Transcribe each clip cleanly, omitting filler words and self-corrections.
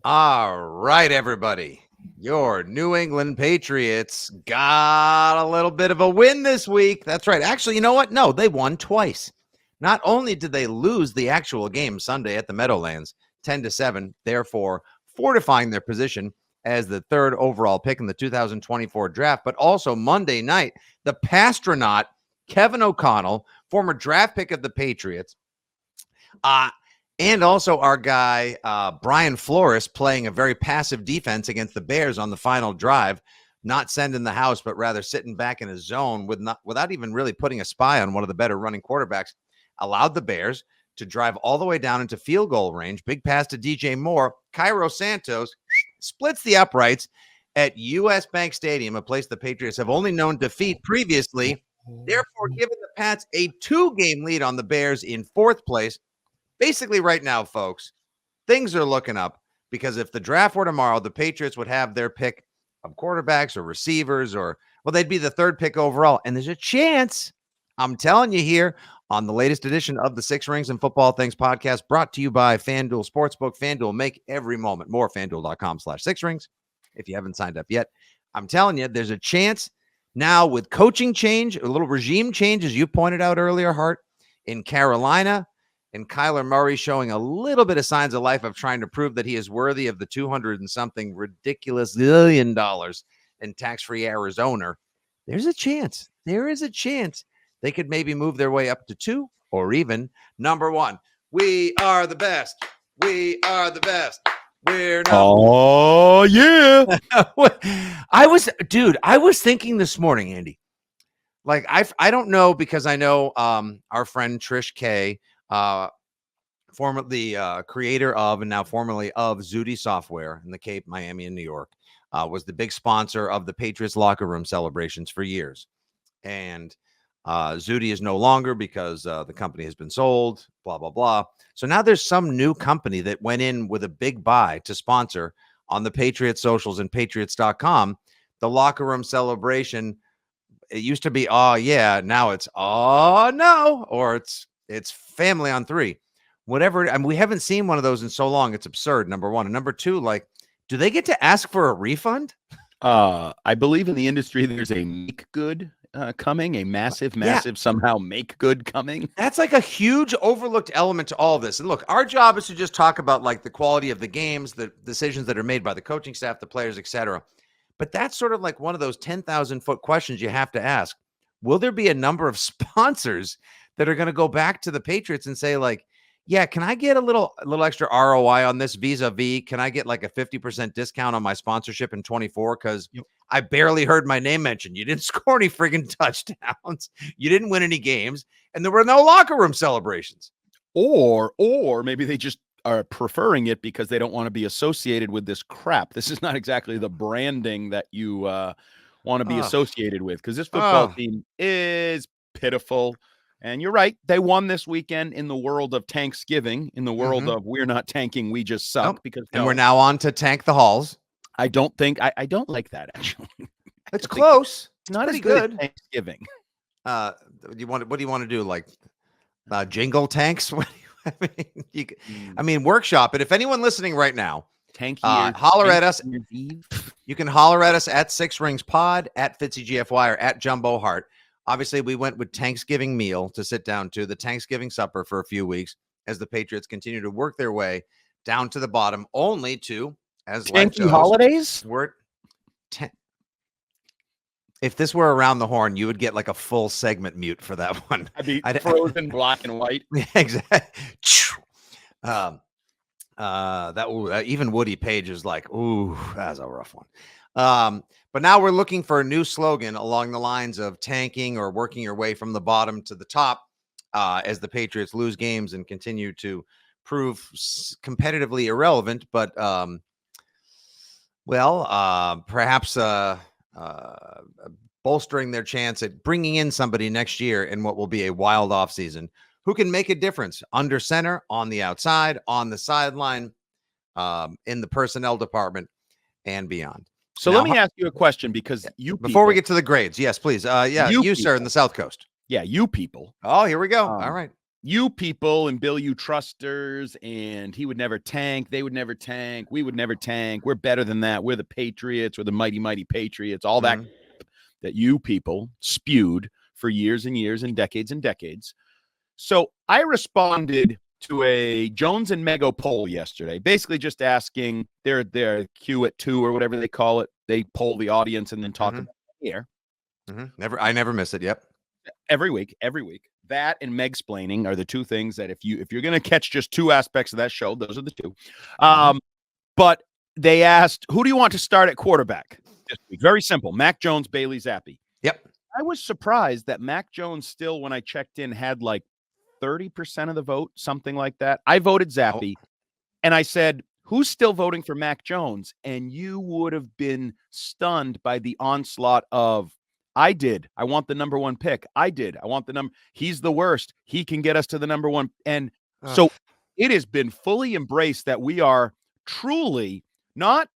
All right, everybody. Your New England Patriots got a little bit of a win this week. That's right. Actually, you know what? No, they won twice. Not only did they lose the actual game Sunday at the Meadowlands 10-7, therefore fortifying their position as the third overall pick in the 2024 draft, but also Monday night, the Pastronaut, Kevin O'Connell, former draft pick of the Patriots, and also our guy, Brian Flores, playing a very passive defense against the Bears on the final drive, not sending the house, but rather sitting back in his zone without even really putting a spy on one of the better running quarterbacks, allowed the Bears to drive all the way down into field goal range. Big pass to DJ Moore. Cairo Santos splits the uprights at US Bank Stadium, a place the Patriots have only known defeat previously, therefore giving the Pats a 2-game lead on the Bears in fourth place. Basically, right now, folks, things are looking up because if the draft were tomorrow, the Patriots would have their pick of quarterbacks or receivers, or, well, they'd be the third pick overall. And there's a chance, I'm telling you here, on the latest edition of the Six Rings and Football Things podcast, brought to you by FanDuel Sportsbook. FanDuel, make every moment more. FanDuel.com/6rings. If you haven't signed up yet, I'm telling you, there's a chance now with coaching change, a little regime change, as you pointed out earlier, Hart, in Carolina, and Kyler Murray showing a little bit of signs of life of trying to prove that he is worthy of the 200 and something ridiculous $1 billion in tax-free Arizona. There's a chance. There is a chance they could maybe move their way up to 2 or even number 1. We are the best. We are the best. We're number Oh, yeah. I was thinking this morning, Andy. Like, I don't know, because I know our friend Trish K, formerly creator of and now formerly of Zudi Software in the Cape, Miami, and New York, was the big sponsor of the Patriots locker room celebrations for years. And Zudi is no longer because the company has been sold, blah, blah, blah. So now there's some new company that went in with a big buy to sponsor on the Patriots socials and Patriots.com, the locker room celebration. It used to be, oh, yeah, now it's, oh, no, or it's family on 3. Whatever. And we haven't seen one of those in so long. It's absurd, number 1. And number 2, like, do they get to ask for a refund? I believe in the industry there's a make good coming, a massive somehow make good coming. That's like a huge overlooked element to all this. And look, our job is to just talk about like the quality of the games, the decisions that are made by the coaching staff, the players, etc. But that's sort of like one of those 10,000-foot questions you have to ask. Will there be a number of sponsors that are going to go back to the Patriots and say, like, yeah, can I get a little extra ROI on this vis-a-vis? Can I get like a 50% discount on my sponsorship in 24? Because I barely heard my name mentioned. You didn't score any friggin' touchdowns. You didn't win any games. And there were no locker room celebrations. Or maybe they just are preferring it because they don't want to be associated with this crap. This is not exactly the branding that you want to be associated with, because this football team is pitiful. And you're right. They won this weekend in the world of Thanksgiving, in the world of we're not tanking, we just suck. Because and we're now on to tank the halls. I don't think I don't like that, actually. It's close. It's not as good as Thanksgiving. What do you want to do? Like jingle tanks? I mean, workshop it. If anyone listening right now, holler at us. You can holler at us at 6 Rings Pod, at FitzyGFY, or at Jumbo Hart. Obviously, we went with Thanksgiving meal to sit down to, the Thanksgiving supper for a few weeks as the Patriots continue to work their way down to the bottom, only to, as life goes, holidays. If this were around the horn, you would get like a full segment mute for that one. I'd be frozen black and white. Exactly. Even Woody Page is like, ooh, that's a rough one. But now we're looking for a new slogan along the lines of tanking or working your way from the bottom to the top, as the Patriots lose games and continue to prove competitively irrelevant. But perhaps bolstering their chance at bringing in somebody next year in what will be a wild offseason who can make a difference under center, on the outside, on the sideline, in the personnel department, and beyond. So let me ask you a question, because before we get to the grades, yes, please. You sir, in the South Coast. Yeah, you people. Oh, here we go. All right. you people and Bill, you trusters, and he would never tank. They would never tank. We would never tank. We're better than that. We're the Patriots. We're the mighty, mighty Patriots. All that you people spewed for years and years and decades. So I responded to a Jones and Mego poll yesterday, basically just asking their Q at 2 or whatever they call it. They poll the audience and then talk about it here. I never miss it. Yep. Every week. That and Meg-splaining are the two things that if you're going to catch just two aspects of that show, those are the two. But they asked, who do you want to start at quarterback this week? Very simple. Mac Jones, Bailey Zappi. Yep. I was surprised that Mac Jones still, when I checked in, had like 30% of the vote, something like that. I voted Zappi, and I said, who's still voting for Mac Jones? And you would have been stunned by the onslaught of, I did. I want the number one pick. I did. I want the number. He's the worst. He can get us to the number one. And so it has been fully embraced that we are truly not.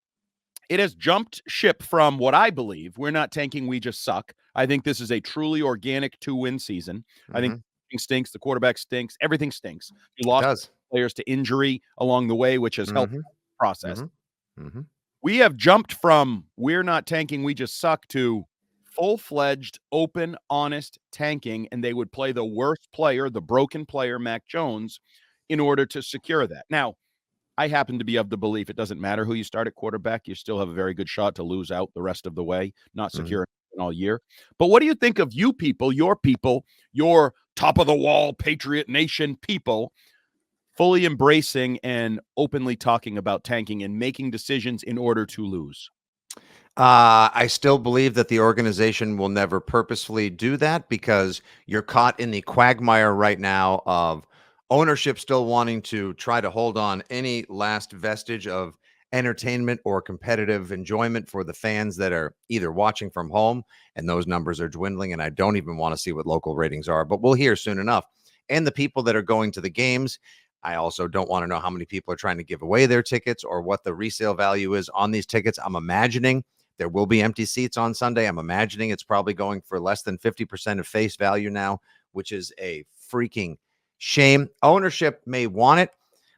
It has jumped ship from what I believe. We're not tanking. We just suck. I think this is a truly organic 2-win season. I think stinks. The quarterback stinks. Everything stinks. You lost players to injury along the way, which has helped the process. We have jumped from we're not tanking. We just suck to full-fledged, open, honest tanking, and they would play the worst player, the broken player, Mac Jones, in order to secure that. Now, I happen to be of the belief it doesn't matter who you start at quarterback. You still have a very good shot to lose out the rest of the way, not secure all year. But what do you think of you people, your top-of-the-wall Patriot Nation people, fully embracing and openly talking about tanking and making decisions in order to lose? I still believe that the organization will never purposefully do that because you're caught in the quagmire right now of ownership still wanting to try to hold on any last vestige of entertainment or competitive enjoyment for the fans that are either watching from home, and those numbers are dwindling, and I don't even want to see what local ratings are, but we'll hear soon enough. And the people that are going to the games, I also don't want to know how many people are trying to give away their tickets or what the resale value is on these tickets. I'm imagining there will be empty seats on Sunday. I'm imagining it's probably going for less than 50% of face value now, which is a freaking shame. Ownership may want it,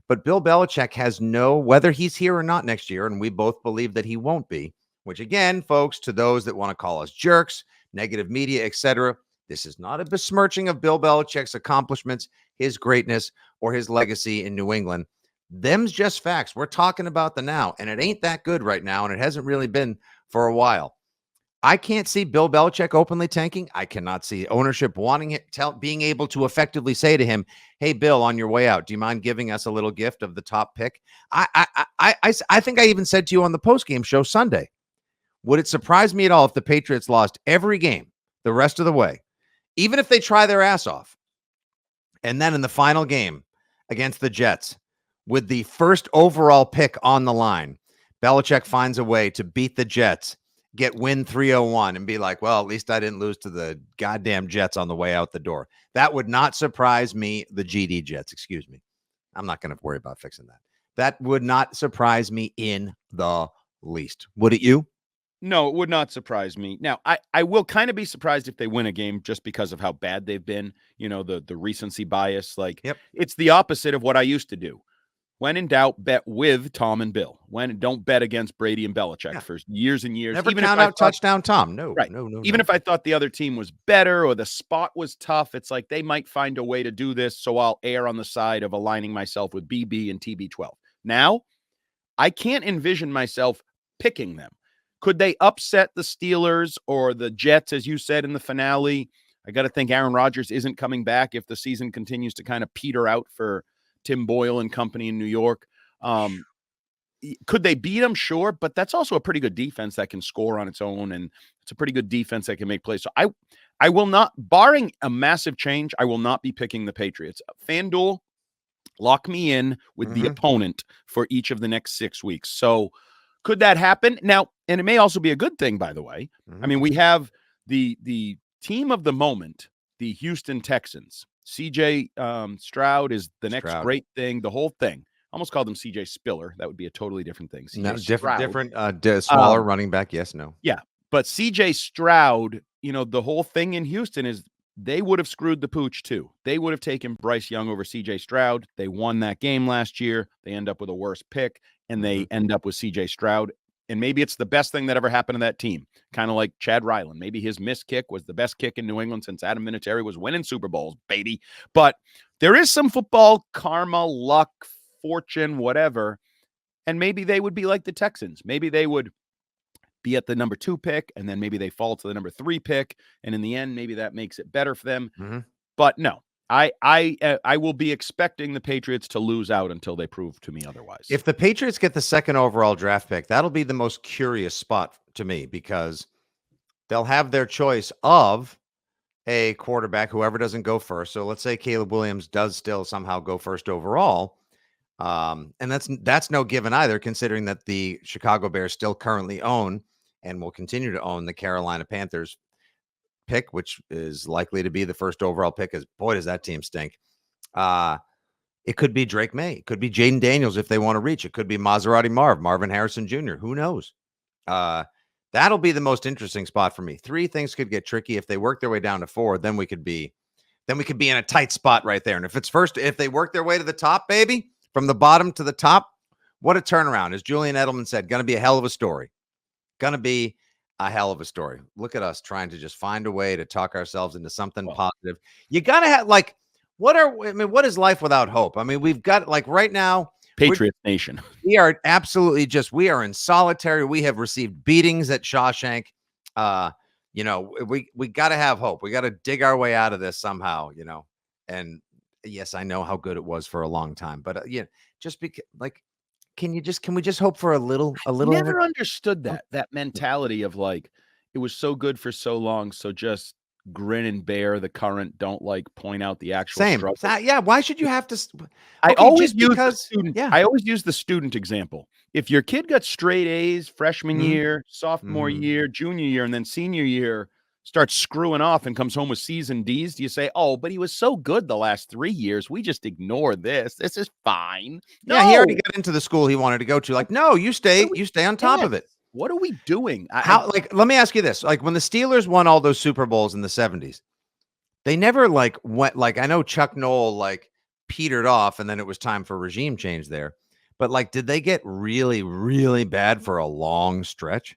but Bill Belichick has whether he's here or not next year, and we both believe that he won't be, which again, folks, to those that want to call us jerks, negative media, etc., this is not a besmirching of Bill Belichick's accomplishments, his greatness, or his legacy in New England. Them's just facts. We're talking about the now, and it ain't that good right now, and it hasn't really been for a while. I can't see Bill Belichick openly tanking. I cannot see ownership wanting it, being able to effectively say to him, "Hey, Bill, on your way out, do you mind giving us a little gift of the top pick?" I think I even said to you on the postgame show Sunday, would it surprise me at all if the Patriots lost every game the rest of the way, even if they try their ass off, and then in the final game against the Jets, with the first overall pick on the line, Belichick finds a way to beat the Jets, get win 301, and be like, well, at least I didn't lose to the goddamn Jets on the way out the door. That would not surprise me. The GD Jets, excuse me. I'm not going to worry about fixing that. That would not surprise me in the least. Would it you? No, it would not surprise me. Now, I will kind of be surprised if they win a game just because of how bad they've been. You know, the recency bias. Like, It's the opposite of what I used to do. When in doubt, bet with Tom and Bill. Don't bet against Brady and Belichick for years and years. Never count out touchdown Tom. No, right. No. Even if I thought the other team was better or the spot was tough, it's like they might find a way to do this, so I'll err on the side of aligning myself with BB and TB12. Now, I can't envision myself picking them. Could they upset the Steelers or the Jets, as you said in the finale? I got to think Aaron Rodgers isn't coming back if the season continues to kind of peter out for Tim Boyle and company in New York. Could they beat them? Sure, but that's also a pretty good defense that can score on its own, and it's a pretty good defense that can make plays. So I will not, barring a massive change, I will not be picking the Patriots. FanDuel, lock me in with the opponent for each of the next 6 weeks. So could that happen? Now, and it may also be a good thing, by the way. I mean, we have the team of the moment, the Houston Texans. CJ Stroud is the next great thing, the whole thing. I almost called him CJ Spiller. That would be a totally different thing. No, different, smaller running back. Yes, no. Yeah. But CJ Stroud, the whole thing in Houston is they would have screwed the pooch too. They would have taken Bryce Young over CJ Stroud. They won that game last year. They end up with a worse pick, and they end up with CJ Stroud. And maybe it's the best thing that ever happened to that team. Kind of like Chad Ryland. Maybe his missed kick was the best kick in New England since Adam Vinatieri was winning Super Bowls, baby. But there is some football karma, luck, fortune, whatever. And maybe they would be like the Texans. Maybe they would be at the number 2 pick, and then maybe they fall to the number 3 pick. And in the end, maybe that makes it better for them. But no, I will be expecting the Patriots to lose out until they prove to me otherwise. If the Patriots get the 2nd overall draft pick, that'll be the most curious spot to me, because they'll have their choice of a quarterback, whoever doesn't go first. So let's say Caleb Williams does still somehow go first overall. And that's no given either, considering that the Chicago Bears still currently own and will continue to own the Carolina Panthers pick, which is likely to be the 1st overall pick. As boy, does that team stink. It could be Drake May. It could be Jaden Daniels if they want to reach. It could be Maserati Marvin Harrison Jr. Who knows? That'll be the most interesting spot for me. 3 things could get tricky. If they work their way down to 4, then we could be in a tight spot right there. And if they work their way to the top, baby, from the bottom to the top, what a turnaround. As Julian Edelman said, going to be a hell of a story. Going to be a hell of a story. Look at us trying to just find a way to talk ourselves into something positive. You got to have, like, what is life without hope? I mean, we've got, like, right now, Patriot Nation. We are absolutely we are in solitary. We have received beatings at Shawshank. We got to have hope. We got to dig our way out of this somehow, and yes, I know how good it was for a long time, but just because, like, can we just hope for a little? Never understood that mentality of, like, it was so good for so long, so just grin and bear the current. Don't, like, point out the actual struggle. Yeah, why should you have to? I always use the student example. If your kid got straight A's freshman year, sophomore year, junior year, and then senior year starts screwing off and comes home with C's and D's, do you say, oh, but he was so good the last 3 years, we just ignore this. This is fine. No. Yeah, he already got into the school he wanted to go to. Like, no, you stay on top of it. What are we doing? Let me ask you this. Like, when the Steelers won all those Super Bowls in the 70s, they never, like, went, like, I know Chuck Noll, like, petered off and then it was time for regime change there. But, like, did they get really, really bad for a long stretch?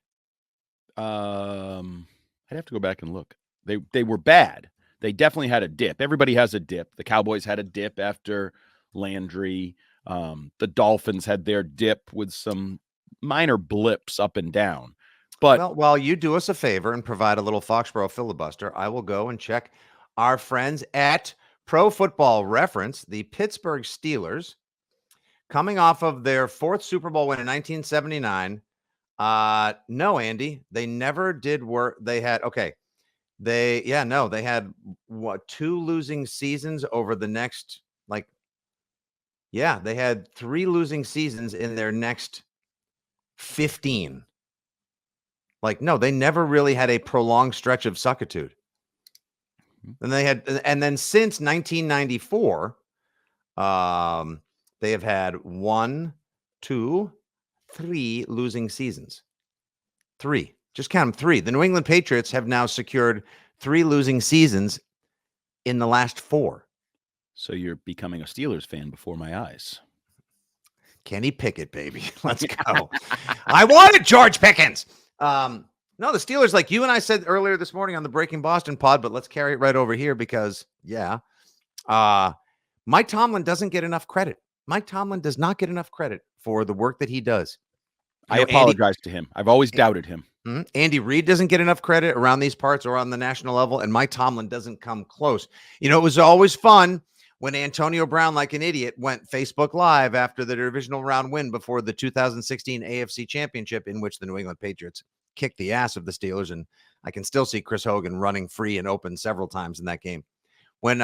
I'd have to go back and look. They were bad. They definitely had a dip. Everybody has a dip. The Cowboys had a dip after Landry. The Dolphins had their dip with some minor blips up and down. But while you do us a favor and provide a little Foxborough filibuster, I will go and check our friends at Pro Football Reference. The Pittsburgh Steelers, coming off of their 4th Super Bowl win in 1979. No, Andy, they never did work. They had, they had 2 losing seasons over the next, they had 3 losing seasons in their next 15. No, they never really had a prolonged stretch of suckitude. And then since 1994, they have had 1, 2, 3 losing seasons. 3. Just count them, 3. The New England Patriots have now secured 3 losing seasons in the last 4. So you're becoming a Steelers fan before my eyes. Kenny Pickett, baby. Let's go. I wanted George Pickens. No, the Steelers, like you and I said earlier this morning on the Breaking Boston pod, but let's carry it right over here because, Mike Tomlin doesn't get enough credit. Mike Tomlin does not get enough credit for the work that he does. I apologize to him. I've always doubted him. Andy Reid doesn't get enough credit around these parts or on the national level, and Mike Tomlin doesn't come close. It was always fun when Antonio Brown, like an idiot, went Facebook Live after the divisional round win before the 2016 AFC Championship, in which the New England Patriots kicked the ass of the Steelers, and I can still see Chris Hogan running free and open several times in that game. When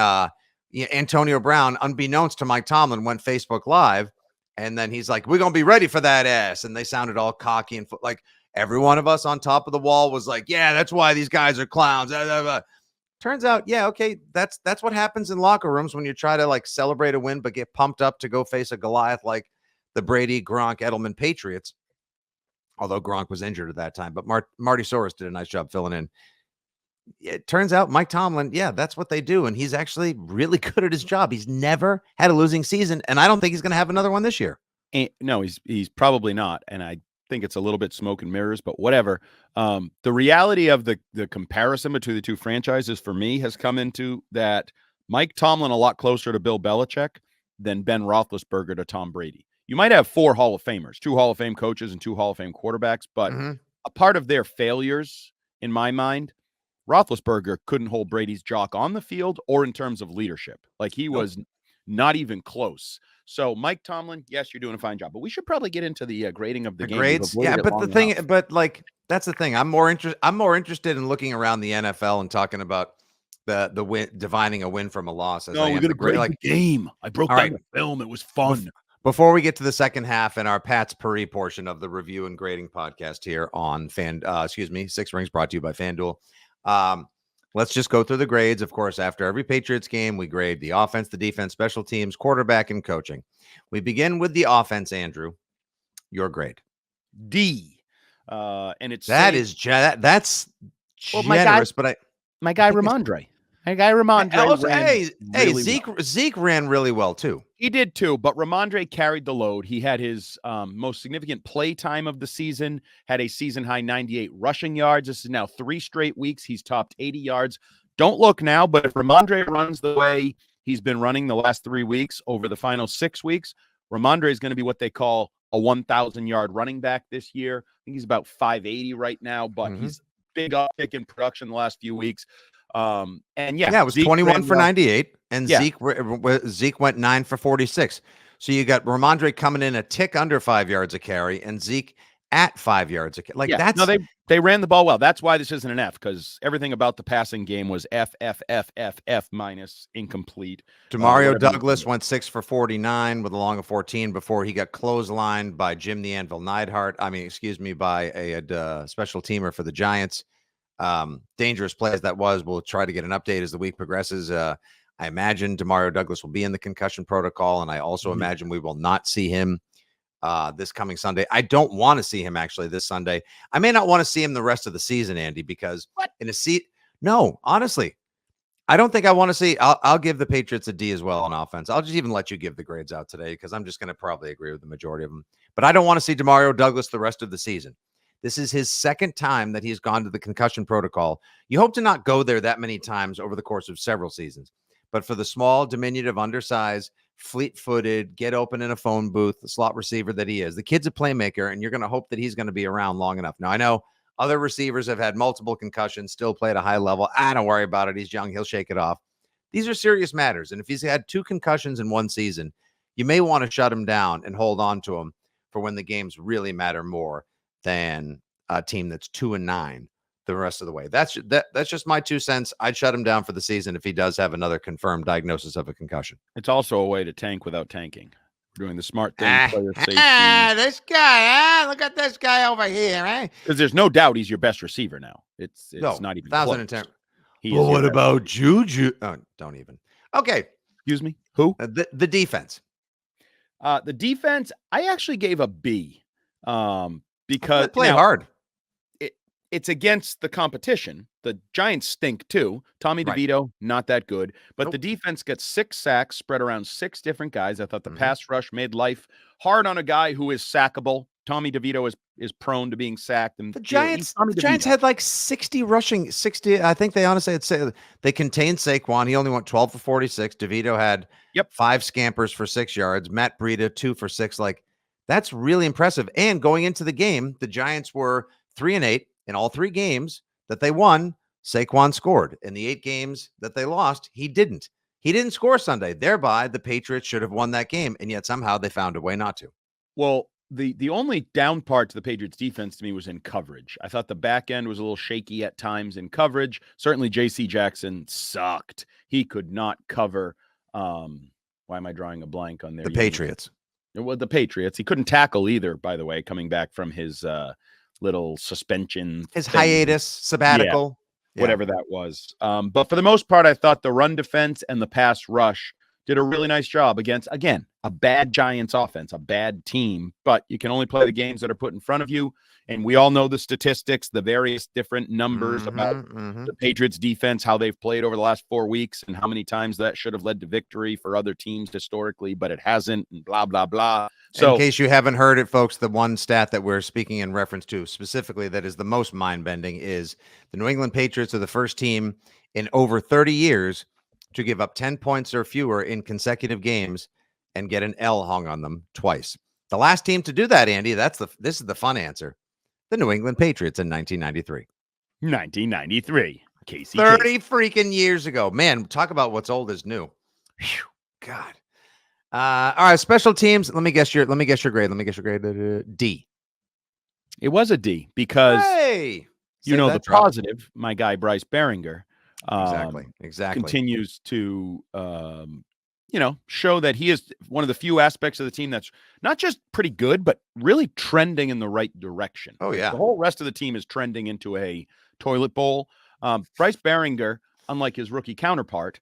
Antonio Brown, unbeknownst to Mike Tomlin, went Facebook Live, and then he's like, we're going to be ready for that ass. And they sounded all cocky and like every one of us on top of the wall was like, yeah, that's why these guys are clowns. Turns out, that's what happens in locker rooms when you try to, like, celebrate a win, but get pumped up to go face a Goliath like the Brady, Gronk, Edelman Patriots. Although Gronk was injured at that time, but Marty Soros did a nice job filling in. it turns out Mike Tomlin, yeah, that's what they do. And he's actually really good at his job. He's never had a losing season. And I don't think he's going to have another one this year. No, he's probably not. And I think it's a little bit smoke and mirrors, but whatever. The reality of the comparison between the two franchises for me has come into that Mike Tomlin a lot closer to Bill Belichick than Ben Roethlisberger to Tom Brady. You might have 4 Hall of Famers, 2 Hall of Fame coaches and 2 Hall of Fame quarterbacks, but a part of their failures, in my mind, Roethlisberger couldn't hold Brady's jock on the field or in terms of leadership. Like he was not even close. So Mike Tomlin, yes, you're doing a fine job, but we should probably get into the grading of the game. Grades. Yeah, but the thing, but like that's the thing. I'm more interested in looking around the NFL and talking about the win, divining a win from a loss. No, we're gonna grade the game. I broke down the film. It was fun. Before we get to the second half and our Pat's Puri portion of the review and grading podcast here on Six Rings, brought to you by FanDuel. Let's just go through the grades. Of course, after every Patriots game, we grade the offense, the defense, special teams, quarterback, and coaching. We begin with the offense, Andrew. Your grade. D. And it's that's generous, but my guy Ramondre. Zeke ran really well too. He did too, but Ramondre carried the load. He had his most significant play time of the season, had a season high 98 rushing yards. This is now 3 straight weeks. He's topped 80 yards. Don't look now, but if Ramondre runs the way he's been running the last 3 weeks over the final 6 weeks, Ramondre is going to be what they call a 1,000-yard running back this year. I think he's about 580 right now, but he's big uptick in production the last few weeks. It was Zeke 21 for 98, and Zeke went 9 for 46. So you got Ramondre coming in a tick under 5 yards a carry, and Zeke at 5 yards a carry. They ran the ball well. That's why this isn't an F, because everything about the passing game was F minus, incomplete. Demario Douglas went 6 for 49 with a long of 14 before he got clotheslined by Jim the Anvil Neidhart. By a special teamer for the Giants. Dangerous play as that was. We'll try to get an update as the week progresses. I imagine Demario Douglas will be in the concussion protocol, and I also imagine we will not see him this coming Sunday. I don't want to see him actually this Sunday. I may not want to see him the rest of the season, Andy, because no, honestly, I don't think I want to see. I'll give the Patriots a D as well on offense. I'll just even let you give the grades out today because I'm just going to probably agree with the majority of them. But I don't want to see Demario Douglas the rest of the season. This is his second time that he's gone to the concussion protocol. You hope to not go there that many times over the course of several seasons. But for the small, diminutive, undersized, fleet-footed, get open in a phone booth, the slot receiver that he is, the kid's a playmaker, and you're going to hope that he's going to be around long enough. Now, I know other receivers have had multiple concussions, still play at a high level. Don't worry about it. He's young. He'll shake it off. These are serious matters. And if he's had 2 concussions in one season, you may want to shut him down and hold on to him for when the games really matter more than a team that's 2-9 the rest of the way. That's just my 2 cents. I'd shut him down for the season if he does have another confirmed diagnosis of a concussion. It's also a way to tank without tanking. We're doing the smart thing. This guy, look at this guy over here, because there's no doubt he's your best receiver now. It's not even 1,010. Well, what about Juju? Oh, don't even. Okay. Excuse me. Who? The defense. The defense, I actually gave a B. Because they play hard. It's against the competition. The Giants stink too. Tommy DeVito, not that good. But the defense gets 6 sacks spread around 6 different guys. I thought the pass rush made life hard on a guy who is sackable. Tommy DeVito is prone to being sacked. And the Giants had like 60 rushing, 60. I think they honestly they contained Saquon. He only went 12 for 46. DeVito had 5 scampers for 6 yards. Matt Breida 2 for 6. That's really impressive. And going into the game, the Giants were 3-8 in all 3 games that they won. Saquon scored. In the 8 games that they lost, he didn't. He didn't score Sunday. Thereby, the Patriots should have won that game, and yet somehow they found a way not to. Well, the only down part to the Patriots defense to me was in coverage. I thought the back end was a little shaky at times in coverage. Certainly, J.C. Jackson sucked. He could not cover. Why am I drawing a blank on there? The Patriots. Well, the Patriots. He couldn't tackle either, by the way, coming back from his little suspension. His hiatus, sabbatical. Whatever that was. But for the most part, I thought the run defense and the pass rush did a really nice job against, again, a bad Giants offense, a bad team, but you can only play the games that are put in front of you. And we all know the statistics, the various different numbers about the Patriots defense, how they've played over the last 4 weeks and how many times that should have led to victory for other teams historically, but it hasn't, and blah, blah, blah. So in case you haven't heard it, folks, the one stat that we're speaking in reference to specifically that is the most mind-bending is the New England Patriots are the first team in over 30 years to give up 10 points or fewer in consecutive games and get an L hung on them twice. The last team to do that, Andy, this is the fun answer. The New England Patriots in 1993. 1993. Casey 30 freaking years ago. Man, talk about what's old is new. Whew, God. All right, special teams. Let me guess your grade. D. It was a D because hey, the positive, my guy Bryce Behringer, exactly continues to show that he is one of the few aspects of the team that's not just pretty good, but really trending in the right direction. Oh, yeah. The whole rest of the team is trending into a toilet bowl. Bryce Behringer, unlike his rookie counterpart,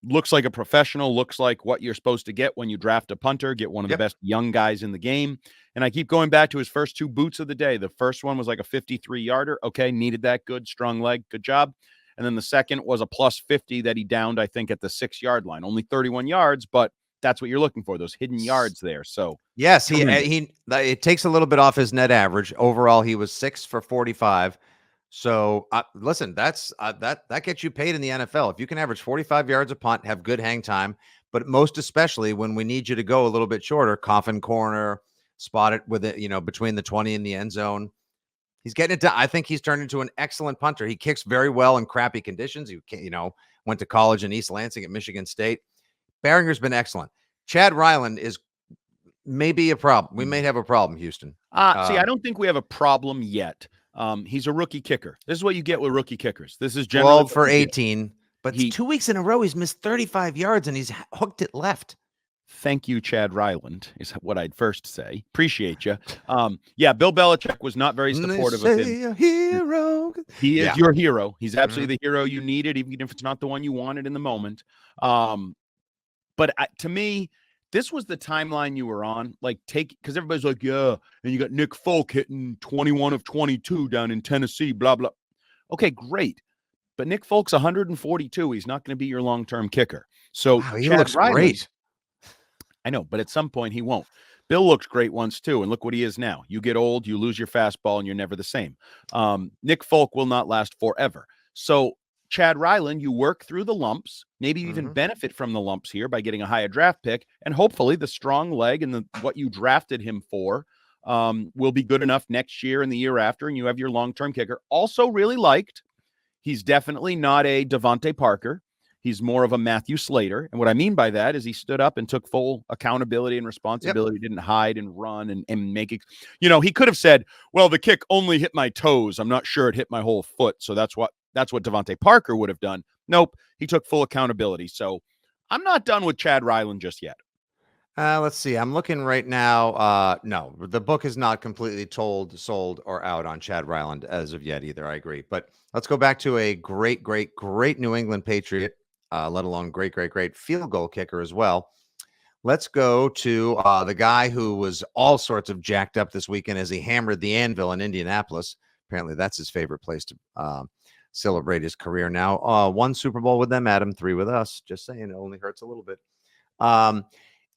looks like a professional, looks like what you're supposed to get when you draft a punter, get one of the best young guys in the game. And I keep going back to his first 2 boots of the day. The first one was like a 53-yarder. Okay, needed that, good, strong leg, good job. And then the second was a plus 50 that he downed, I think, at the 6-yard line. Only 31 yards, but that's what you're looking for, those hidden yards there. So yes, it takes a little bit off his net average. Overall, he was 6 for 45. So listen, that gets you paid in the NFL. If you can average 45 yards a punt, have good hang time, but most especially when we need you to go a little bit shorter, coffin corner, spot it with it, between the 20 and the end zone. He's getting it done. I think he's turned into an excellent punter. He kicks very well in crappy conditions. He went to college in East Lansing at Michigan State. Behringer's been excellent. Chad Ryland is maybe a problem. We may have a problem, Houston. I don't think we have a problem yet. He's a rookie kicker. This is what you get with rookie kickers. This is generally 12 for 18, but 2 weeks in a row, he's missed 35 yards and he's hooked it left. Thank you, Chad Ryland, is what I'd first say. Appreciate you. Bill Belichick was not very supportive of him. A hero. He is your hero. He's absolutely the hero you needed, even if it's not the one you wanted in the moment. But to me, this was the timeline you were on. Because everybody's like, yeah, and you got Nick Folk hitting 21 of 22 down in Tennessee, blah, blah. Okay, great. But Nick Folk's 142. He's not going to be your long-term kicker. So he looks great. I know, but at some point he won't. Bill looked great once too, and look what he is now. You get old, you lose your fastball, and you're never the same. Nick Folk will not last forever. So Chad Ryland, you work through the lumps, maybe you even benefit from the lumps here by getting a higher draft pick, and hopefully the strong leg and what you drafted him for will be good enough next year and the year after, and you have your long-term kicker. Also really liked, he's definitely not a Devontae Parker. He's more of a Matthew Slater. And what I mean by that is he stood up and took full accountability and responsibility, didn't hide and run and make it. He could have said, well, the kick only hit my toes. I'm not sure it hit my whole foot. So that's what Devontae Parker would have done. Nope. He took full accountability. So I'm not done with Chad Ryland just yet. Let's see. I'm looking right now. No, the book is not completely sold, or out on Chad Ryland as of yet either. I agree. But let's go back to a great New England Patriot. Let alone great field goal kicker as well. Let's go to the guy who was all sorts of jacked up this weekend as he hammered the anvil in Indianapolis. Apparently that's his favorite place to celebrate his career now. 1 Super Bowl with them, Adam, 3 with us. Just saying, it only hurts a little bit.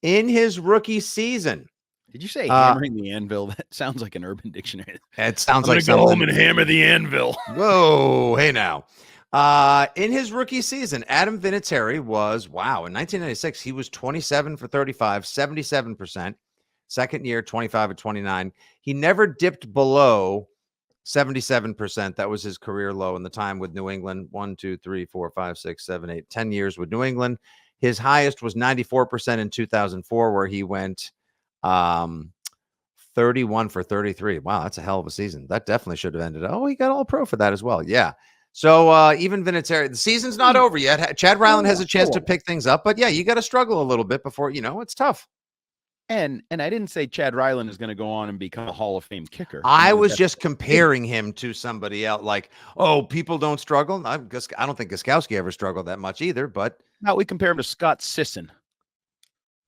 In his rookie season. Did you say hammering the anvil? That sounds like an Urban Dictionary. It sounds I'm like gonna go home and hammer the anvil. Whoa, hey now. In his rookie season, Adam Vinatieri was, in 1996, he was 27 for 35, 77%. Second year, 25 of 29. He never dipped below 77%. That was his career low in the time with New England. 1, 2, 3, 4, 5, 6, 7, 8, 10 years with New England. His highest was 94% in 2004, where he went 31 for 33. Wow, that's a hell of a season. That definitely should have ended. Oh, he got all pro for that as well. Yeah. So even Vinatieri, the season's not over yet. Chad Ryland has a chance to pick things up, but yeah, you got to struggle a little bit before, it's tough. And I didn't say Chad Ryland is going to go on and become a Hall of Fame kicker. I was just comparing him to somebody else. Like, oh, people don't struggle. I don't think Gostkowski ever struggled that much either, but Now we compare him to Scott Sisson.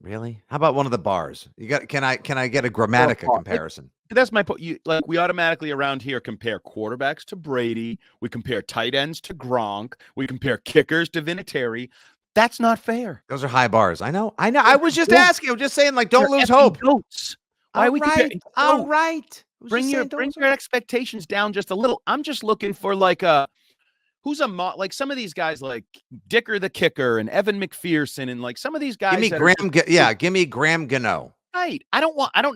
Really? How about one of the bars? You got? Can I get a Grammatica comparison? That's my point. We automatically around here compare quarterbacks to Brady. We compare tight ends to Gronk. We compare kickers to Vinatieri. That's not fair. Those are high bars. I know. I was just asking. I'm just saying, like, don't lose hope. Goats. Why we compare? All right. Bring your expectations down just a little. I'm just looking for like like some of these guys like Dicker the kicker and Evan McPherson and like some of these guys. Give me Graham Gano. Right.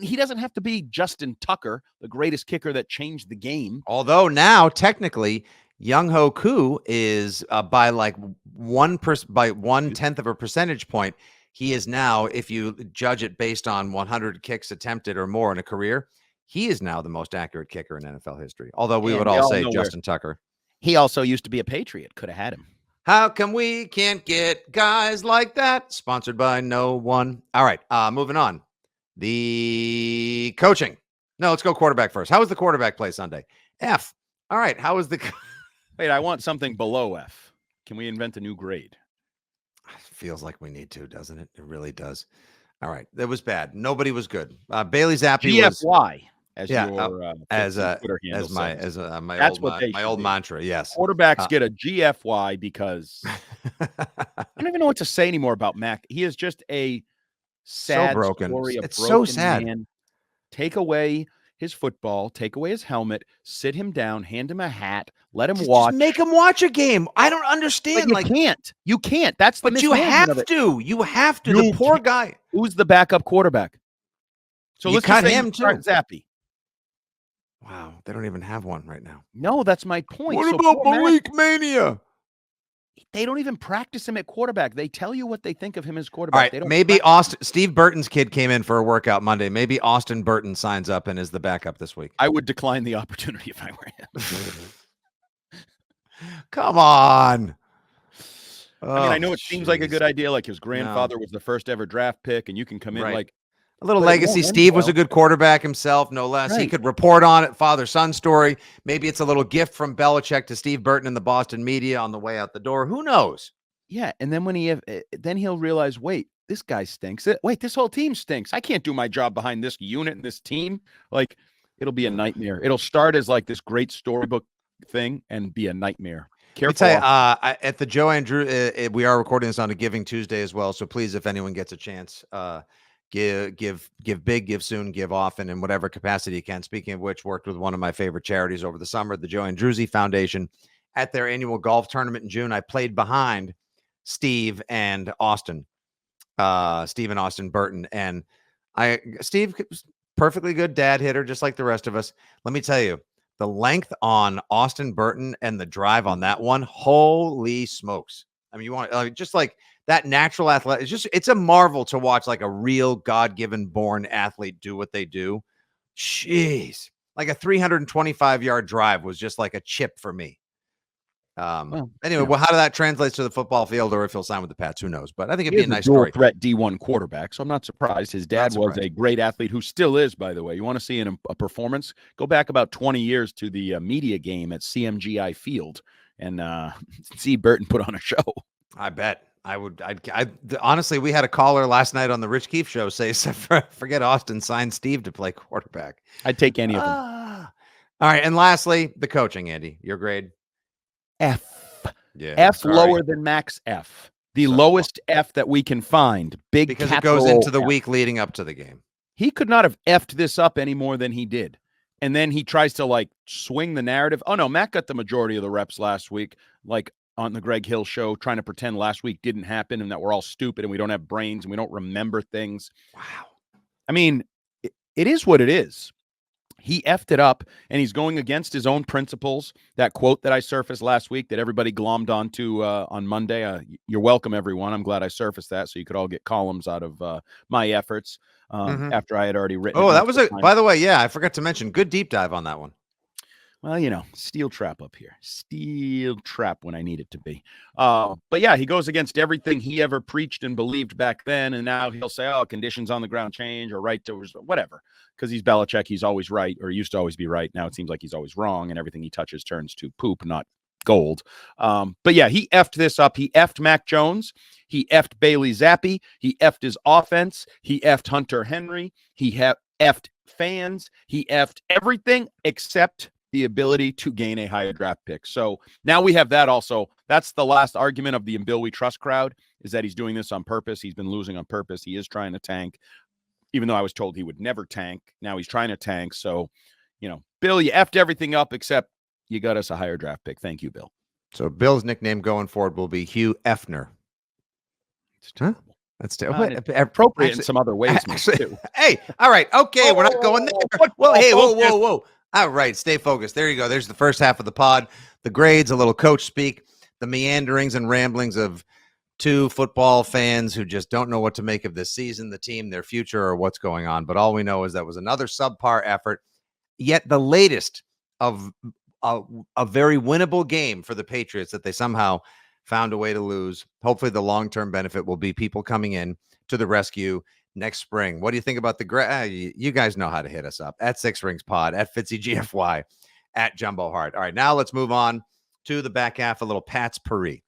He doesn't have to be Justin Tucker, the greatest kicker that changed the game. Although now technically Young Ho Koo is by like 1/10 of a percentage point. He is now, if you judge it based on 100 kicks attempted or more in a career, he is now the most accurate kicker in NFL history. Although we would all say Justin Tucker. He also used to be a Patriot. Could have had him. How come we can't get guys like that? Sponsored by no one. All right, moving on. The coaching. No, let's go quarterback first. How was the quarterback play Sunday? F. All right, how was the... Wait, I want something below F. Can we invent a new grade? Feels like we need to, doesn't it? It really does. All right, that was bad. Nobody was good. Bailey Zappi GFY. My old mantra. Yes, quarterbacks get a GFY because I don't even know what to say anymore about Mac. He is just a sad story. It's so sad. Man. Take away his football, take away his helmet, sit him down, hand him a hat, let him watch. Just make him watch a game. I don't understand. But you can't. That's the. But you have to. You have to. The poor guy. Who's the backup quarterback? So let's cut him too. Zappy. Wow, they don't even have one right now. No, that's my point. What about Malik Mania? They don't even practice him at quarterback. They tell you what they think of him as quarterback. All right, they don't maybe Steve Burton's kid came in for a workout Monday. Maybe Austin Burton signs up and is the backup this week. I would decline the opportunity if I were him. Come on. I know it seems like a good idea. Like his grandfather was the first ever draft pick, and you can come in like a little legacy. Steve was a good quarterback himself, no less. Right. He could report on it, father-son story. Maybe it's a little gift from Belichick to Steve Burton and the Boston media on the way out the door. Who knows? Yeah, and then then he'll realize, wait, this guy stinks. Wait, this whole team stinks. I can't do my job behind this unit and this team. Like, it'll be a nightmare. It'll start as like this great storybook thing and be a nightmare. Careful. Let me tell you, at the Joe Andrew, we are recording this on a Giving Tuesday as well. So please, if anyone gets a chance, give big, give soon, give often in whatever capacity you can. Speaking of which, worked with one of my favorite charities over the summer, the Joe Andrews Foundation, at their annual golf tournament in June. I played behind Steve and Austin Burton, and Steve, perfectly good dad hitter, just like the rest of us. Let me tell you, the length on Austin Burton and the drive on that one, holy smokes. I mean, you want just like that natural athlete. It's a marvel to watch, like a real God-given born athlete do what they do. Jeez, like a 325-yard drive was just like a chip for me. Well, how do that translate to the football field, or if he'll sign with the Pats, who knows? But I think it'd be a nice story. Threat D1 quarterback, so I'm not surprised. His dad was a great athlete, who still is, by the way. You want to see a performance? Go back about 20 years to the media game at CMGI Field, and see Burton put on a show. I bet. Honestly, we had a caller last night on the Rich Keefe show say, forget Austin, sign Steve to play quarterback. I'd take any of them. All right, and lastly, the coaching, Andy. Your grade? F. Yeah, F lower than max F. The lowest F that we can find. Because it goes into the week leading up to the game. He could not have effed this up any more than he did. And then he tries to like swing the narrative. Oh no, Matt got the majority of the reps last week, like on the Greg Hill show, trying to pretend last week didn't happen and that we're all stupid and we don't have brains and we don't remember things. Wow. I mean, it is what it is. He effed it up, and he's going against his own principles. That quote that I surfaced last week that everybody glommed onto on Monday. You're welcome, everyone. I'm glad I surfaced that so you could all get columns out of my efforts after I had already written. Oh, that was by the way, yeah, I forgot to mention, good deep dive on that one. Well, steel trap up here. Steel trap when I need it to be. But yeah, he goes against everything he ever preached and believed back then. And now he'll say, oh, conditions on the ground change or right to whatever. Because he's Belichick, he's always right, or used to always be right. Now it seems like he's always wrong, and everything he touches turns to poop, not gold. But yeah, he effed this up. He effed Mac Jones. He effed Bailey Zappi. He effed his offense. He effed Hunter Henry. He effed fans. He effed everything except the ability to gain a higher draft pick. So now we have that also. That's the last argument of the Bill We Trust crowd, is that he's doing this on purpose. He's been losing on purpose. He is trying to tank, even though I was told he would never tank. Now he's trying to tank. So, Bill, you effed everything up except you got us a higher draft pick. Thank you, Bill. So Bill's nickname going forward will be Hugh Effner. It's terrible. Huh? That's terrible. Appropriate in some other ways. Too. Hey, all right. Okay, we're not going there. Well, hey, whoa. All right, stay focused. There you go. There's the first half of the pod. The grades, a little coach speak, the meanderings and ramblings of two football fans who just don't know what to make of this season, the team, their future, or what's going on. But all we know is that was another subpar effort, yet the latest of a very winnable game for the Patriots that they somehow found a way to lose. Hopefully the long-term benefit will be people coming in to the rescue next spring. What do you think about you guys know how to hit us up at Six Rings Pod, at Fitzy GFY, at Jumbo Hart. All right, now let's move on to the back half, a little Pat's Paris.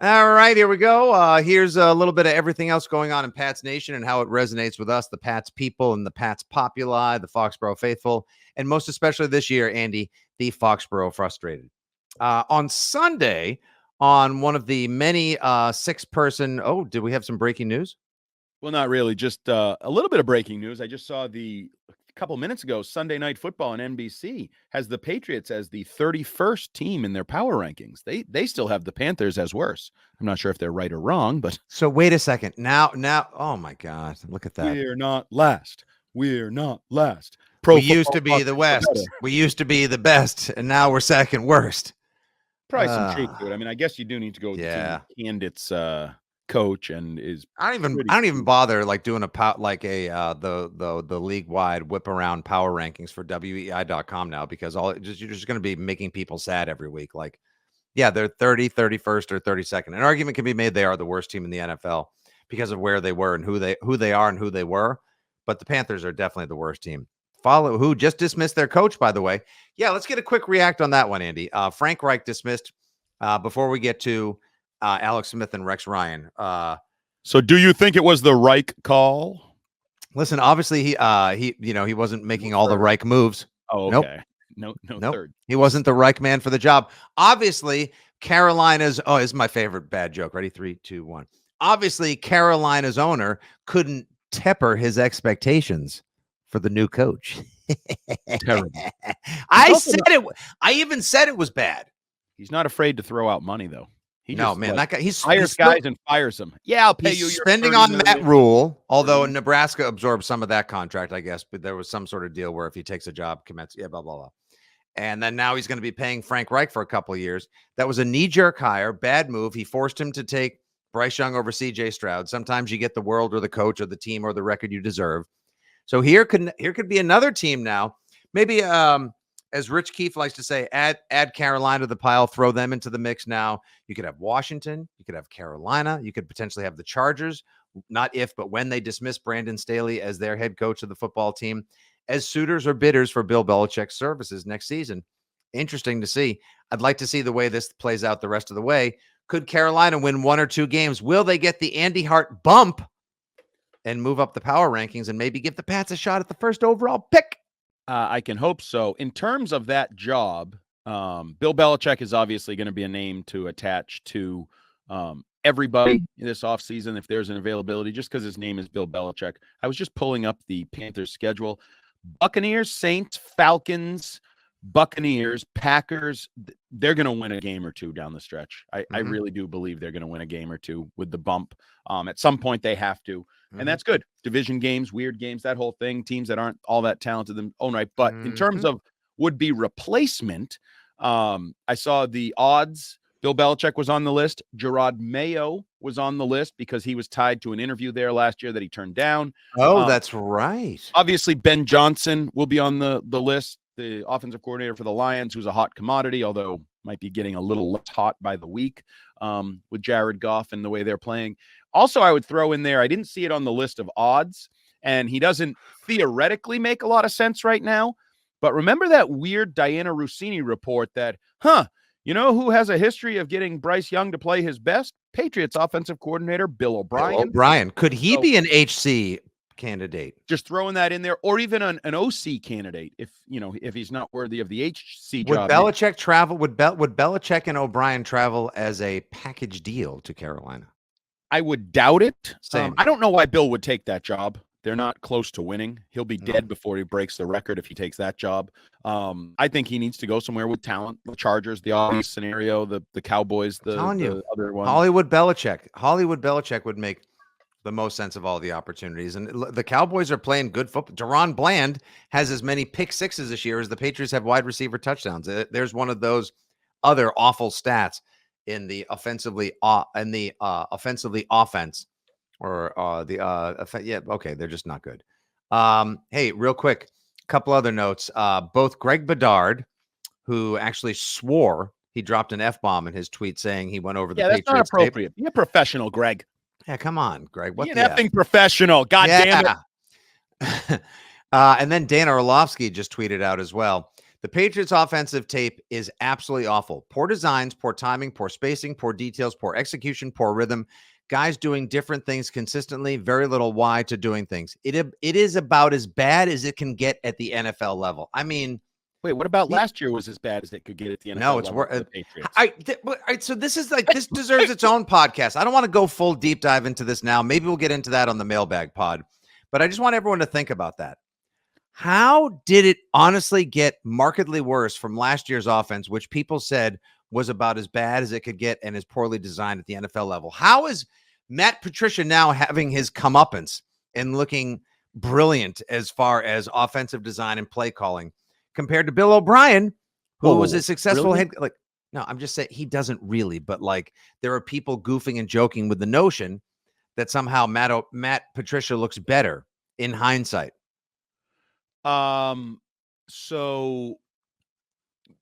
All right, here we go. Here's a little bit of everything else going on in Pats Nation and how it resonates with us, the Pats people and the Pats populi, the Foxborough faithful, and most especially this year, Andy, the Foxborough frustrated. On Sunday, on one of the many six-person, did we have some breaking news? Well, not really. Just a little bit of breaking news. I just saw a couple minutes ago, Sunday Night Football on NBC has the Patriots as the 31st team in their power rankings. They still have the Panthers as worse. I'm not sure if they're right or wrong, but so wait a second. Now, oh my God, look at that. We're not last. We're not last. We used to be the West. We used to be the best, and now we're second worst. Probably some truth to it. I mean, I guess you do need to go with the team candidates coach and is. I don't even bother like doing the league wide whip around power rankings for weei.com now, because you're just going to be making people sad every week. Like, yeah, they're 30, 31st, or 32nd. An argument can be made they are the worst team in the NFL because of where they were and who they are and who they were. But the Panthers are definitely the worst team. Who just dismissed their coach, by the way. Yeah, let's get a quick react on that one, Andy. Frank Reich dismissed before we get to Alex Smith and Rex Ryan. So do you think it was the Reich call? Listen, obviously he wasn't making all the Reich moves. Oh, okay. Nope. No third. He wasn't the Reich man for the job. Obviously, Carolina's this is my favorite bad joke. Ready? 3, 2, 1. Obviously, Carolina's owner couldn't temper his expectations for the new coach. Terrible. I even said it was bad. He's not afraid to throw out money, though. That guy, he's hires guys and fires them. Yeah, I'll pay you. Spending on Matt Rule, although Nebraska absorbed some of that contract, I guess, but there was some sort of deal where if he takes a job, commits, blah, blah, blah. And then now he's going to be paying Frank Reich for a couple of years. That was a knee-jerk hire, bad move. He forced him to take Bryce Young over C.J. Stroud. Sometimes you get the world or the coach or the team or the record you deserve. So here could be another team now. Maybe, as Rich Keefe likes to say, add Carolina to the pile, throw them into the mix now. You could have Washington. You could have Carolina. You could potentially have the Chargers, not if, but when they dismiss Brandon Staley as their head coach of the football team, as suitors or bidders for Bill Belichick's services next season. Interesting to see. I'd like to see the way this plays out the rest of the way. Could Carolina win 1 or 2 games? Will they get the Andy Hart bump and move up the power rankings and maybe give the Pats a shot at the first overall pick? I can hope so. In terms of that job, Bill Belichick is obviously going to be a name to attach to everybody this offseason if there's an availability, just because his name is Bill Belichick. I was just pulling up the Panthers schedule. Buccaneers, Saints, Falcons, Buccaneers, Packers, they're going to win a game or two down the stretch. I really do believe they're going to win a game or two with the bump. At some point, they have to. And that's good. Division games, weird games, that whole thing, teams that aren't all that talented in own right. But in terms of would-be replacement, I saw the odds. Bill Belichick was on the list. Gerard Mayo was on the list because he was tied to an interview there last year that he turned down. Oh, that's right. Obviously, Ben Johnson will be on the list, the offensive coordinator for the Lions, who's a hot commodity, although might be getting a little less hot by the week with Jared Goff and the way they're playing. Also, I would throw in there, I didn't see it on the list of odds, and he doesn't theoretically make a lot of sense right now. But remember that weird Diana Rossini report that, You know who has a history of getting Bryce Young to play his best? Patriots offensive coordinator Bill O'Brien. Bill O'Brien. Could he be an HC candidate? Just throwing that in there, or even an OC candidate if he's not worthy of the HC Would job. Belichick travel? Would Belichick and O'Brien travel as a package deal to Carolina? I would doubt it. Same. I don't know why Bill would take that job. They're not close to winning. He'll be dead before he breaks the record if he takes that job. I think he needs to go somewhere with talent. The Chargers, the obvious scenario, the Cowboys, the other one. Hollywood Belichick would make the most sense of all the opportunities. And the Cowboys are playing good football. Deron Bland has as many pick sixes this year as the Patriots have wide receiver touchdowns. There's one of those other awful stats in the offense or they're just not good. Hey, real quick, a couple other notes. Both Greg Bedard, who actually swore he dropped an F-bomb in his tweet saying he went over the Patriots. That's not appropriate. Be a professional, Greg. Yeah, come on, Greg. What the effing professional? God damn it. And then Dana Orlovsky just tweeted out as well. The Patriots offensive tape is absolutely awful. Poor designs, poor timing, poor spacing, poor details, poor execution, poor rhythm. Guys doing different things consistently, very little why to doing things. It is about as bad as it can get at the NFL level. I mean, wait, what about last year was as bad as it could get at the NFL level? No, it's worse. Patriots. So this is this deserves its own podcast. I don't want to go full deep dive into this now. Maybe we'll get into that on the mailbag pod. But I just want everyone to think about that. How did it honestly get markedly worse from last year's offense, which people said was about as bad as it could get and is poorly designed at the NFL level? How is Matt Patricia now having his comeuppance and looking brilliant as far as offensive design and play calling compared to Bill O'Brien, who was a successful head? Like, no, I'm just saying he doesn't really, but like there are people goofing and joking with the notion that somehow Matt Patricia looks better in hindsight. So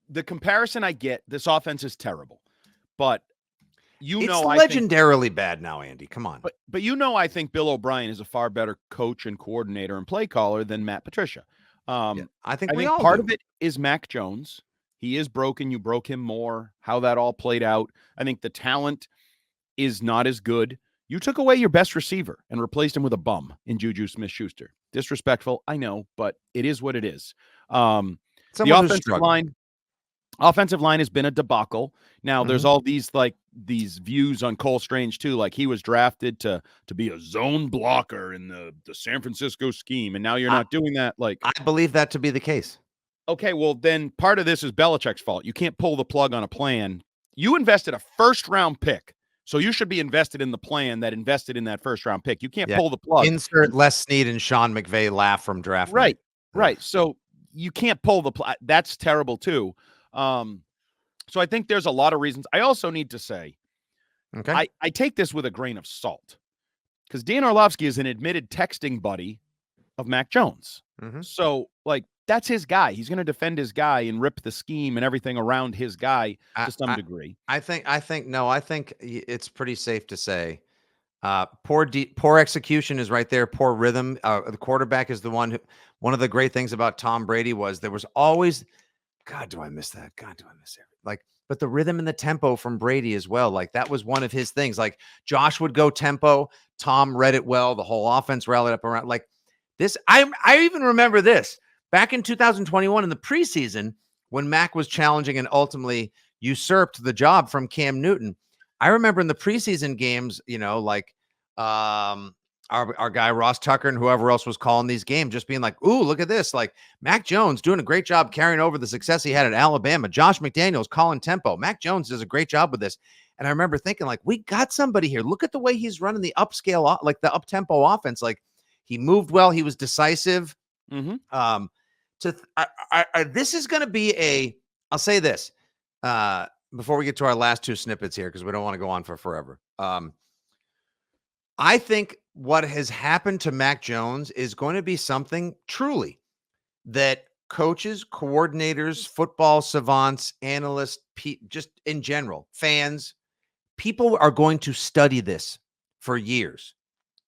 the comparison I get, this offense is terrible, but it's legendarily bad now, Andy. Come on. But I think Bill O'Brien is a far better coach and coordinator and play caller than Matt Patricia. I think part of it is Mac Jones. He is broken. You broke him more. How that all played out. I think the talent is not as good. You took away your best receiver and replaced him with a bum in Juju Smith-Schuster. Disrespectful, I know, but it is what it is. The offensive line has been a debacle. Now, there's all these views on Cole Strange too, like he was drafted to be a zone blocker in the San Francisco scheme, and now you're not doing that. Like, I believe that to be the case. Okay, well then part of this is Belichick's fault. You can't pull the plug on a plan. You invested a first-round pick. So you should be invested in the plan that invested in that first-round pick. You can't pull the plug. Insert Les Snead and Sean McVay laugh from draft night. Right. So you can't pull the plug. That's terrible too. So I think there's a lot of reasons. I also need to say, I take this with a grain of salt because Dan Orlovsky is an admitted texting buddy of Mac Jones. So that's his guy. He's going to defend his guy and rip the scheme and everything around his guy to some degree. I think it's pretty safe to say poor execution is right there. Poor rhythm. The quarterback is one of the great things about Tom Brady was there was always, God, do I miss that? God, do I miss it? But the rhythm and the tempo from Brady as well. Like that was one of his things. Like Josh would go tempo. Tom read it well. The whole offense rallied up around like this. I even remember this. Back in 2021 in the preseason, when Mac was challenging and ultimately usurped the job from Cam Newton, I remember in the preseason games, our guy Ross Tucker and whoever else was calling these games, just being like, "Ooh, look at this! Like Mac Jones doing a great job carrying over the success he had at Alabama. Josh McDaniels calling tempo. Mac Jones does a great job with this." And I remember thinking, like, we got somebody here. Look at the way he's running the upscale, like the up tempo offense. Like he moved well. He was decisive. This is going to be I'll say this before we get to our last two snippets here, because we don't want to go on for forever. I think what has happened to Mac Jones is going to be something truly that coaches, coordinators, football savants, analysts, just in general, fans, people are going to study this for years.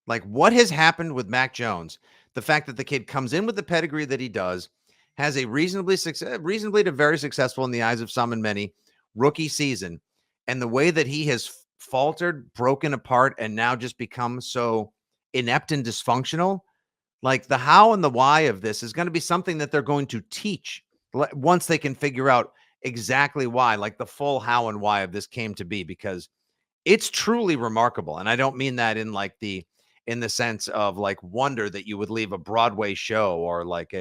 Like what has happened with Mac Jones, the fact that the kid comes in with the pedigree that he does, has a reasonably to very successful in the eyes of some and many rookie season, and the way that he has faltered, broken apart, and now just become so inept and dysfunctional, like the how and the why of this is going to be something that they're going to teach once they can figure out exactly why, like the full how and why of this came to be, because it's truly remarkable. And I don't mean that in the sense of like wonder that you would leave a Broadway show or like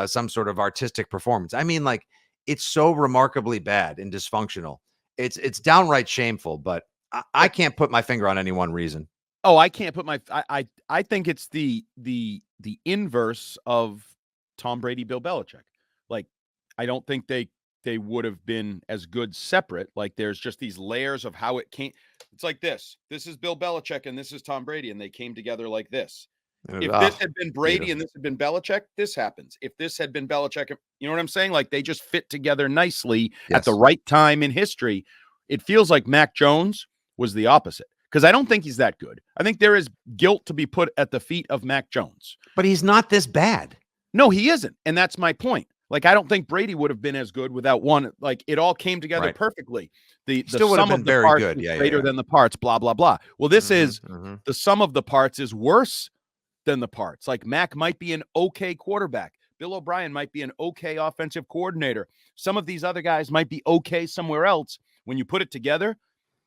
some sort of artistic performance. I mean, like, it's so remarkably bad and dysfunctional. It's downright shameful, but I can't put my finger on any one reason. Oh, I can't put my I think it's the inverse of Tom Brady, Bill Belichick. Like, I don't think they would have been as good separate. Like, there's just these layers of how it came. It's like this. This is Bill Belichick and this is Tom Brady, and they came together like this. If this had been Brady beautiful. And this had been Belichick, this happens. If this had been Belichick, you know what I'm saying? Like, they just fit together nicely at the right time in history. It feels like Mac Jones was the opposite, because I don't think he's that good. I think there is guilt to be put at the feet of Mac Jones. But he's not this bad. No, he isn't. And that's my point. Like, I don't think Brady would have been as good without one. Like, it all came together perfectly. The sum of the parts is greater than the parts, blah, blah, blah. Well, this is the sum of the parts is worse than the parts. Like, Mac might be an okay quarterback. Bill O'Brien might be an okay offensive coordinator. Some of these other guys might be okay somewhere else. When you put it together,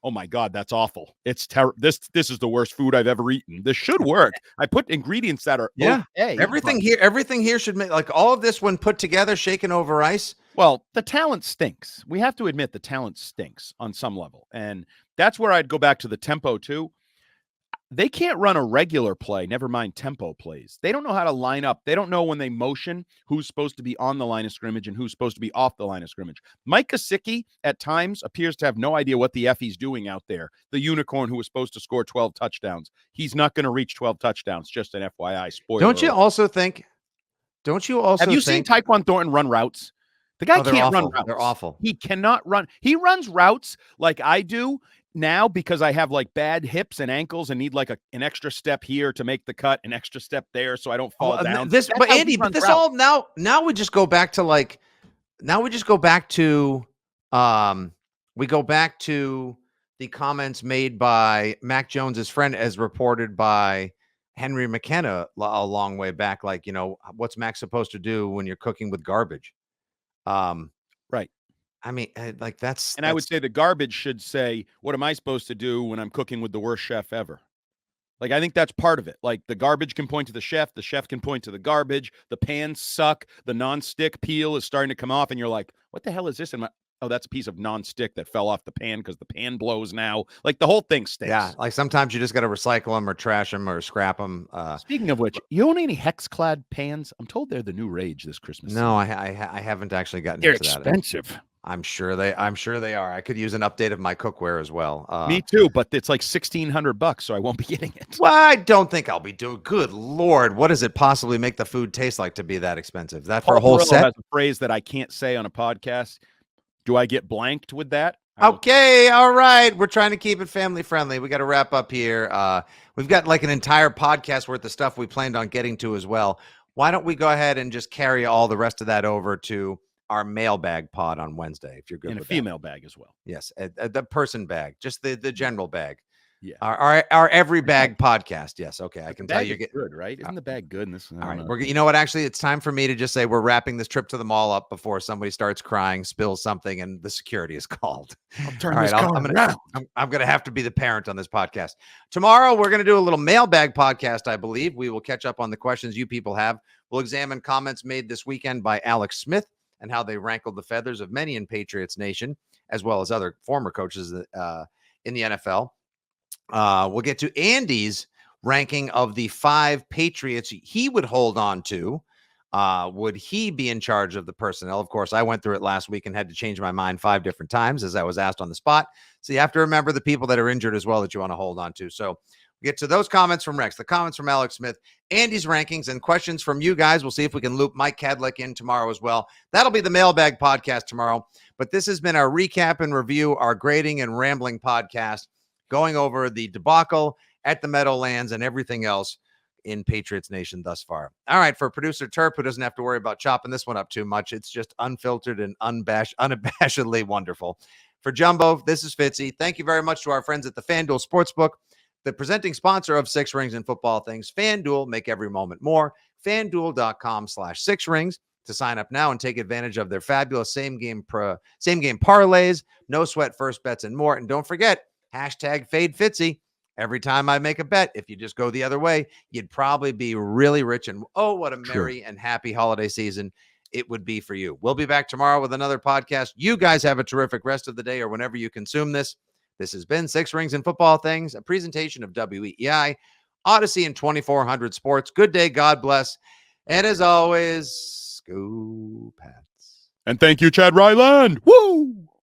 oh my God, that's awful. It's terrible. This is the worst food I've ever eaten. This should work. I put ingredients that are okay. Everything here should make, like, all of this when put together, shaken over ice. Well, the talent stinks. We have to admit the talent stinks on some level. And that's where I'd go back to the tempo too. They can't run a regular play, never mind tempo plays. They don't know how to line up. They don't know when they motion who's supposed to be on the line of scrimmage and who's supposed to be off the line of scrimmage. Mike Gesicki at times appears to have no idea what the F he's doing out there. The unicorn who was supposed to score 12 touchdowns. He's not going to reach 12 touchdowns, just an FYI. Spoiler. Don't you also think have you seen Tyquan Thornton run routes? The guy can't run routes. They're awful. He cannot run. He runs routes like I do now because I have like bad hips and ankles and need like an extra step here to make the cut, an extra step there so I don't fall down. But Andy, this all now we just go back to like, we go back to the comments made by Mac Jones's friend as reported by Henry McKenna a long way back. Like, you know, what's Mac supposed to do when you're cooking with garbage? Right. I mean, like that's. I would say the garbage should say, what am I supposed to do when I'm cooking with the worst chef ever? Like, I think that's part of it. Like, the garbage can point to the chef can point to the garbage, the pans suck, the nonstick peel is starting to come off, and you're like, what the hell is this? Oh, that's a piece of nonstick that fell off the pan because the pan blows now. Like, the whole thing stinks. Yeah, like sometimes you just got to recycle them or trash them or scrap them. Speaking of which, you own any hex-clad pans? I'm told they're the new rage this Christmas. No, I haven't actually gotten into that. They're expensive. I'm sure they are. I could use an update of my cookware as well. Me too, but it's like $1,600, so I won't be getting it. Well, I don't think I'll be doing. Good Lord, what does it possibly make the food taste like to be that expensive? That for a whole set? Has a phrase that I can't say on a podcast. Do I get blanked with that? Okay, all right. We're trying to keep it family friendly. We got to wrap up here. We've got like an entire podcast worth of stuff we planned on getting to as well. Why don't we go ahead and just carry all the rest of that over to our mailbag pod on Wednesday, if you're good with that. And a female bag as well. Yes, the person bag, just the general bag. Yeah. Our every bag podcast. Yes. Okay. I can tell you get good, right? Isn't the bag good? All right. You know what? Actually, it's time for me to just say we're wrapping this trip to the mall up before somebody starts crying, spills something, and the security is called. I'll turn this around. I'm going to have to be the parent on this podcast. Tomorrow, we're going to do a little mailbag podcast, I believe. We will catch up on the questions you people have. We'll examine comments made this weekend by Alex Smith and how they rankled the feathers of many in Patriots Nation, as well as other former coaches in the NFL. We'll get to Andy's ranking of the 5 Patriots he would hold on to. Would he be in charge of the personnel? Of course, I went through it last week and had to change my mind 5 different times as I was asked on the spot. So you have to remember the people that are injured as well that you want to hold on to. So we get to those comments from Rex, the comments from Alex Smith, Andy's rankings, and questions from you guys. We'll see if we can loop Mike Kadlick in tomorrow as well. That'll be the mailbag podcast tomorrow. But this has been our recap and review, our grading and rambling podcast, going over the debacle at the Meadowlands and everything else. in Patriots Nation thus far. All right, for producer Terp, who doesn't have to worry about chopping this one up too much, it's just unfiltered and unabashedly wonderful. For Jumbo, this is Fitzy. Thank you very much to our friends at the FanDuel Sportsbook, the presenting sponsor of Six Rings and Football Things. FanDuel, make every moment more. FanDuel.com/6rings to sign up now and take advantage of their fabulous same game parlays, no sweat first bets, and more. And don't forget, #FadeFitzy. Every time I make a bet, if you just go the other way, you'd probably be really rich. And oh, what a merry and happy holiday season it would be for you. We'll be back tomorrow with another podcast. You guys have a terrific rest of the day or whenever you consume this. This has been Six Rings and Football Things, a presentation of WEEI, Odyssey, and 2400 Sports. Good day. God bless. And as always, go Pats. And thank you, Chad Ryland. Woo!